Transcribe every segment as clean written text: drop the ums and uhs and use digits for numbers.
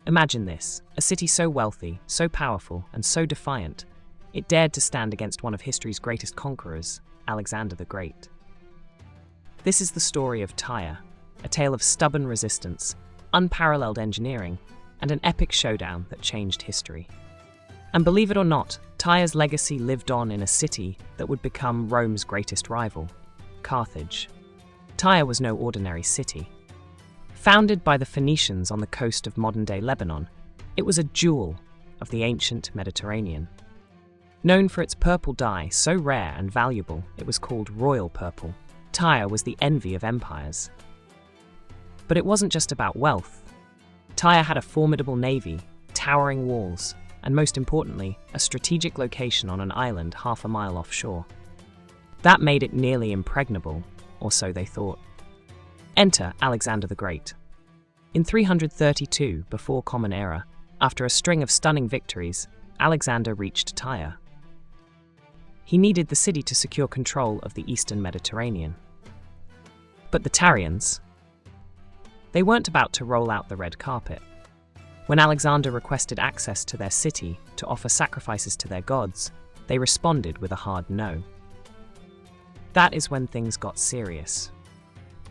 Imagine this, a city so wealthy, so powerful, and so defiant, it dared to stand against one of history's greatest conquerors, Alexander the Great. This is the story of Tyre, a tale of stubborn resistance, unparalleled engineering, and an epic showdown that changed history. And believe it or not, Tyre's legacy lived on in a city that would become Rome's greatest rival, Carthage. Tyre was no ordinary city. Founded by the Phoenicians on the coast of modern-day Lebanon, it was a jewel of the ancient Mediterranean. Known for its purple dye, so rare and valuable it was called royal purple, Tyre was the envy of empires. But it wasn't just about wealth. Tyre had a formidable navy, towering walls, and most importantly, a strategic location on an island half a mile offshore. That made it nearly impregnable, or so they thought. Enter Alexander the Great. In 332 before Common Era, after a string of stunning victories, Alexander reached Tyre. He needed the city to secure control of the eastern Mediterranean. But the Tyrians, they weren't about to roll out the red carpet. When Alexander requested access to their city to offer sacrifices to their gods, they responded with a hard no. That is when things got serious.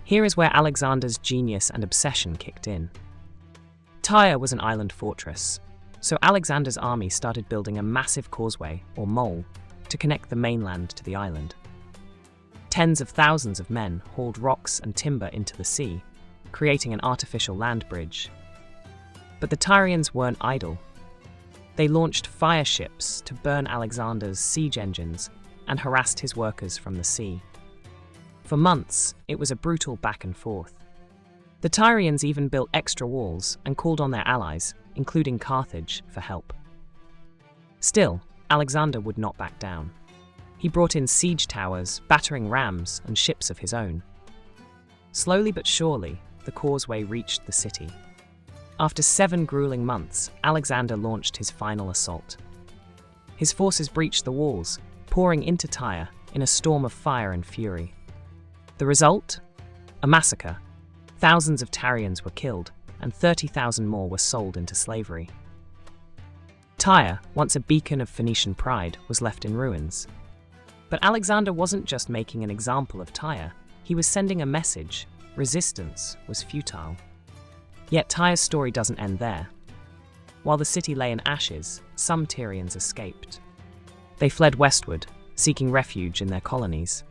Here is where Alexander's genius and obsession kicked in. Tyre was an island fortress, so Alexander's army started building a massive causeway, or mole, to connect the mainland to the island. Tens of thousands of men hauled rocks and timber into the sea, creating an artificial land bridge. But the Tyrians weren't idle. They launched fire ships to burn Alexander's siege engines and harassed his workers from the sea. For months, it was a brutal back and forth. The Tyrians even built extra walls and called on their allies, including Carthage, for help. Still, Alexander would not back down. He brought in siege towers, battering rams, and ships of his own. Slowly but surely, the causeway reached the city. After 7 grueling months, Alexander launched his final assault. His forces breached the walls, pouring into Tyre in a storm of fire and fury. The result? A massacre. Thousands of Tyrians were killed, and 30,000 more were sold into slavery. Tyre, once a beacon of Phoenician pride, was left in ruins. But Alexander wasn't just making an example of Tyre, he was sending a message: resistance was futile. Yet Tyre's story doesn't end there. While the city lay in ashes, some Tyrians escaped. They fled westward, seeking refuge in their colonies.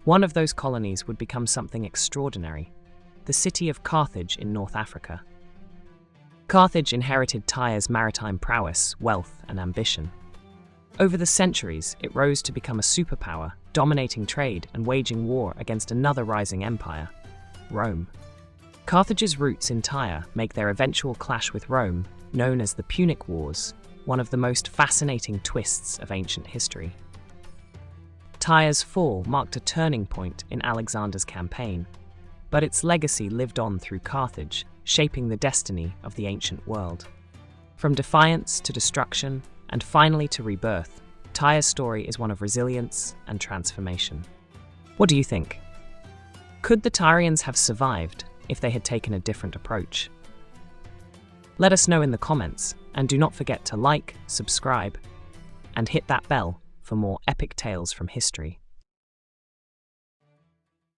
One of those colonies would become something extraordinary: the city of Carthage in North Africa. Carthage inherited Tyre's maritime prowess, wealth, and ambition. Over the centuries, it rose to become a superpower, dominating trade and waging war against another rising empire, Rome. Carthage's roots in Tyre make their eventual clash with Rome, known as the Punic Wars, one of the most fascinating twists of ancient history. Tyre's fall marked a turning point in Alexander's campaign, but its legacy lived on through Carthage, shaping the destiny of the ancient world. From defiance to destruction, and finally to rebirth, Tyre's story is one of resilience and transformation. What do you think? Could the Tyrians have survived if they had taken a different approach? Let us know in the comments, and do not forget to like, subscribe, and hit that bell for more epic tales from history.